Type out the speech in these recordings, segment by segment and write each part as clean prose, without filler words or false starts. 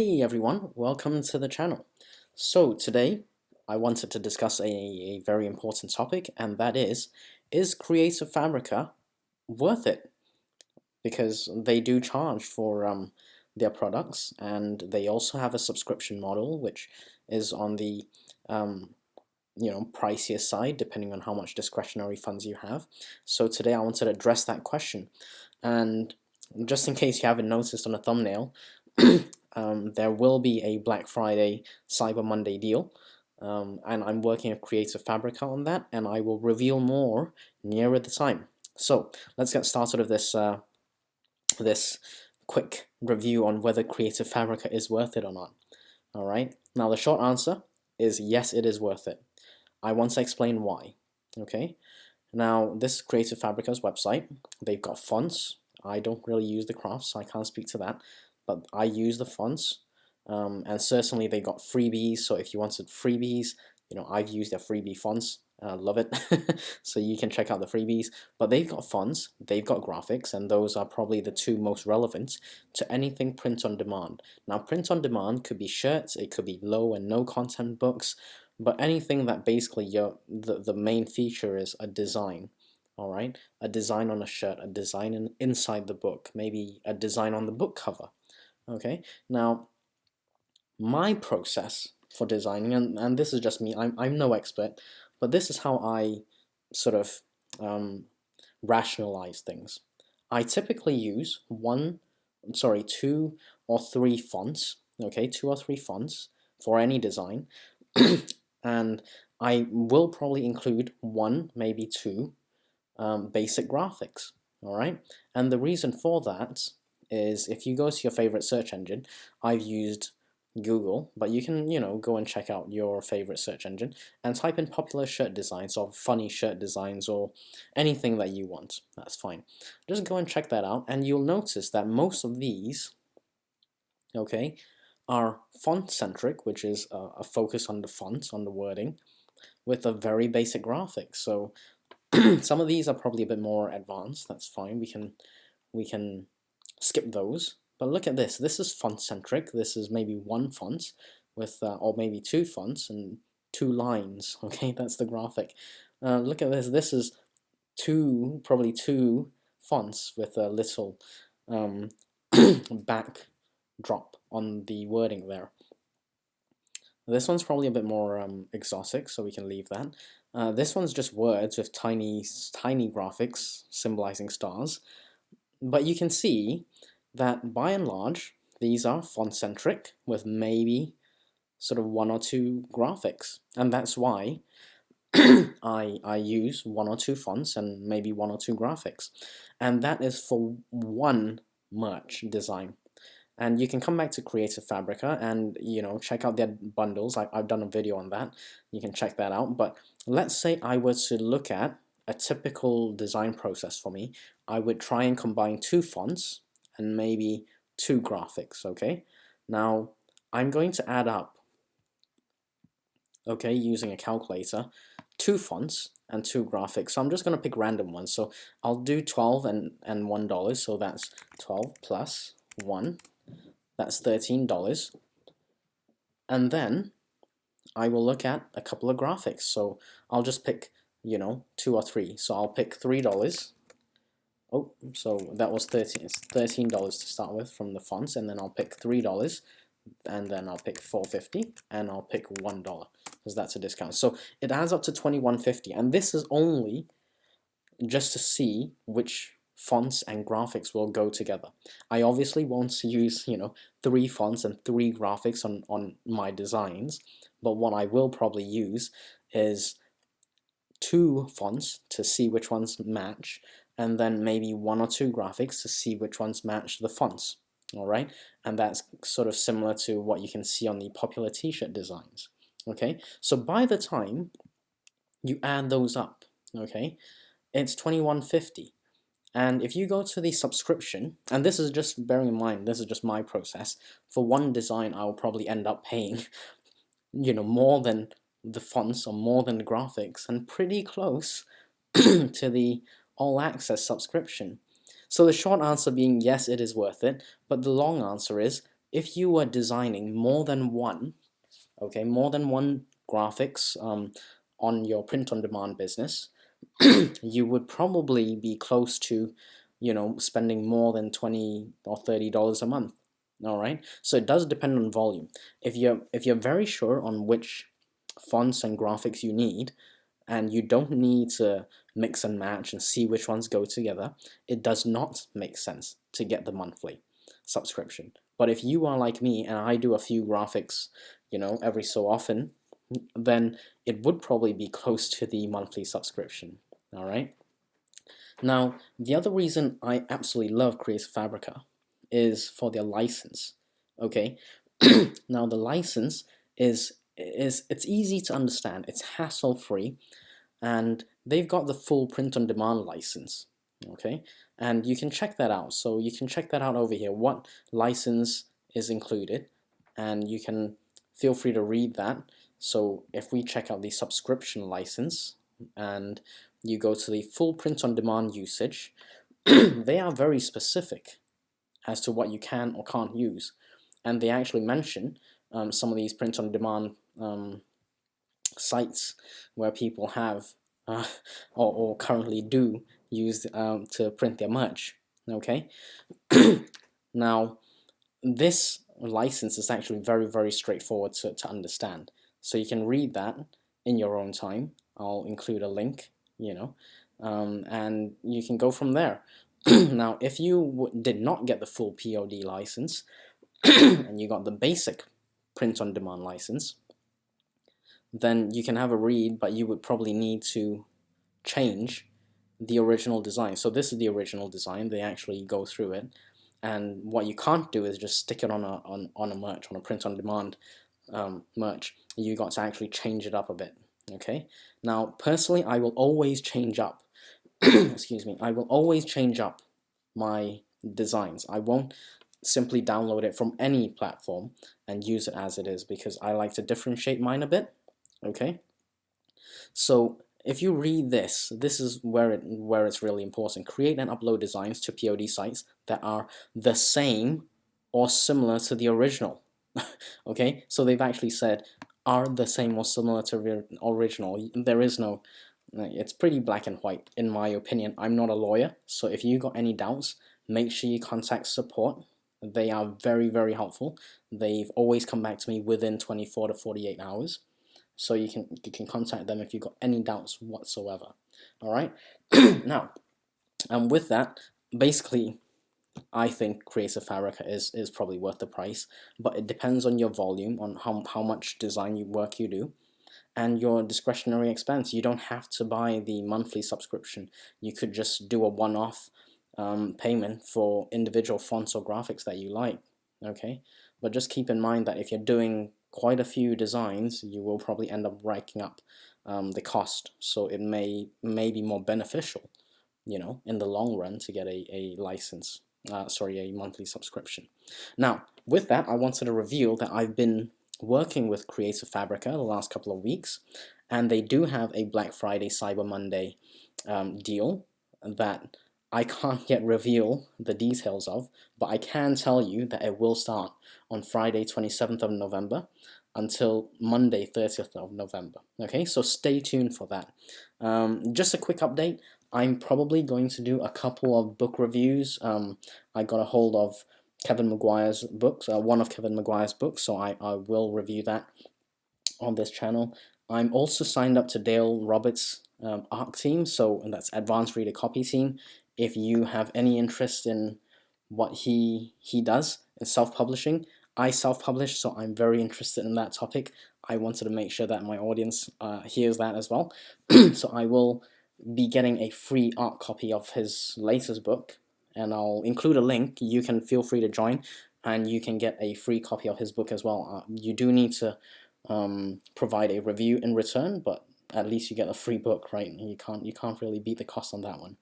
Hey everyone, welcome to the channel. So today I wanted to discuss a very important topic, and that is Creative Fabrica worth it? Because they do charge for their products, and they also have a subscription model which is on the um, pricier side depending on how much discretionary funds you have. So today I wanted to address that question, and just in case you haven't noticed on the thumbnail, there will be a Black Friday Cyber Monday deal, and I'm working with Creative Fabrica on that, and I will reveal more nearer the time. So let's get started with this quick review on whether Creative Fabrica is worth it or not. Alright, now the short answer is yes, it is worth it. I want to explain why. Okay, now this is Creative Fabrica's website. They've got fonts. I don't really use the crafts, so I can't speak to that, but I use the fonts, and certainly they got freebies. So if you wanted freebies, I've used their freebie fonts. Love it. So you can check out the freebies. But they've got fonts, they've got graphics, and those are probably the two most relevant to anything print on demand. Now, print on demand could be shirts, it could be low and no content books, but anything that basically the main feature is a design. All right, a design on a shirt, a design inside the book, maybe a design on the book cover. Okay, now my process for designing, and this is just me, I'm no expert, but this is how I sort of rationalize things. I typically use two or three fonts, okay, two or three fonts for any design, and I will probably include one, maybe two basic graphics, all right? And the reason for that is if you go to your favorite search engine, I've used Google, but you can, go and check out your favorite search engine and type in popular shirt designs or funny shirt designs or anything that you want. That's fine. Just go and check that out, and you'll notice that most of these, okay, are font-centric, which is a focus on the fonts, on the wording, with a very basic graphics. So some of these are probably a bit more advanced. That's fine. We can skip those. But look at this. This is font centric. This is maybe one font with, or maybe two fonts and two lines. Okay, that's the graphic. Look at this. This is probably two fonts with a little backdrop on the wording there. This one's probably a bit more exotic, so we can leave that. This one's just words with tiny graphics symbolizing stars. But you can see that by and large, these are font-centric with maybe sort of one or two graphics. And that's why I use one or two fonts and maybe one or two graphics. And that is for one merch design. And you can come back to Creative Fabrica and, check out their bundles. I've done a video on that. You can check that out. But let's say I were to look at a typical design process for me. I would try and combine two fonts and maybe two graphics, okay? Now, I'm going to add up, okay, using a calculator, two fonts and two graphics. So I'm just going to pick random ones. So I'll do 12 and $1. So that's 12 plus 1. That's $13. And then I will look at a couple of graphics. So I'll just pick, two or three. So I'll pick $3. Oh, so that was $13 to start with from the fonts, and then I'll pick $3, and then I'll pick $4.50, and I'll pick $1 because that's a discount. So it adds up to $21.50, and this is only just to see which fonts and graphics will go together. I obviously won't use, three fonts and three graphics on my designs, but what I will probably use is two fonts to see which ones match, and then maybe one or two graphics to see which ones match the fonts. All right, and that's sort of similar to what you can see on the popular t-shirt designs. Okay, so by the time you add those up, okay, it's $21.50. And if you go to the subscription, and this is just, bearing in mind, this is just my process, for one design I'll probably end up paying, more than the fonts or more than the graphics, and pretty close to the all-access subscription. So the short answer being yes, it is worth it, but the long answer is if you were designing more than one, okay, more than one graphics on your print-on-demand business, you would probably be close to, spending more than $20 or $30 a month. All right, so it does depend on volume. If you're very sure on which fonts and graphics you need, and you don't need to mix and match and see which ones go together, it does not make sense to get the monthly subscription. But if you are like me and I do a few graphics, every so often, then it would probably be close to the monthly subscription. All right. Now, the other reason I absolutely love Creative Fabrica is for their license. Okay. Now the license is it's easy to understand. It's hassle-free, and they've got the full print-on-demand license. Okay, and you can check that out. So you can check that out over here. What license is included, and you can feel free to read that. So if we check out the subscription license and you go to the full print-on-demand usage, they are very specific as to what you can or can't use, and they actually mention some of these print-on-demand sites where people have or currently do use to print their merch. Okay, now this license is actually very straightforward to understand, so you can read that in your own time. I'll include a link, and you can go from there. Now, if you did not get the full POD license and you got the basic print-on-demand license, then you can have a read, but you would probably need to change the original design. So this is the original design. They actually go through it, and what you can't do is just stick it on a merch, on a print-on-demand merch. You got to actually change it up a bit. Okay. Now, personally, I will always change up. Excuse me. I will always change up my designs. I won't simply download it from any platform and use it as it is, because I like to differentiate mine a bit. Okay, so if you read this is where it's really important. Create and upload designs to POD sites that are the same or similar to the original. Okay, so they've actually said are the same or similar to the original. There is no, it's pretty black and white in my opinion. I'm not a lawyer, so if you got any doubts, make sure you contact support. They are very helpful. They've always come back to me within 24 to 48 hours. So you can contact them if you've got any doubts whatsoever. All right. Now, with that, basically, I think Creative Fabrica is probably worth the price, but it depends on your volume, on how much design work you do, and your discretionary expense. You don't have to buy the monthly subscription. You could just do a one-off payment for individual fonts or graphics that you like. Okay, but just keep in mind that if you're doing quite a few designs, you will probably end up racking up the cost. So it may be more beneficial, in the long run to get a license, a monthly subscription. Now, with that, I wanted to reveal that I've been working with Creative Fabrica the last couple of weeks, and they do have a Black Friday, Cyber Monday deal that I can't yet reveal the details of, but I can tell you that it will start on Friday 27th of November until Monday 30th of November. Okay, so stay tuned for that. Just a quick update, I'm probably going to do a couple of book reviews. I got a hold of Kevin Maguire's books, one of Kevin Maguire's books, so I will review that on this channel. I'm also signed up to Dale Roberts' ARC team, so that's Advanced Reader Copy team. If you have any interest in what he does in self-publishing, I self-publish, so I'm very interested in that topic. I wanted to make sure that my audience hears that as well. So I will be getting a free ARC copy of his latest book, and I'll include a link. You can feel free to join, and you can get a free copy of his book as well. You do need to provide a review in return, but at least you get a free book, right? You can't really beat the cost on that one.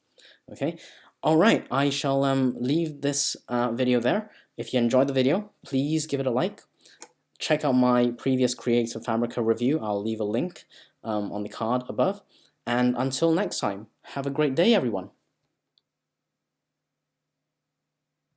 Okay, all right, I shall leave this video there. If you enjoyed the video, please give it a like. Check out my previous Creative Fabrica review. I'll leave a link on the card above. And until next time, have a great day, everyone.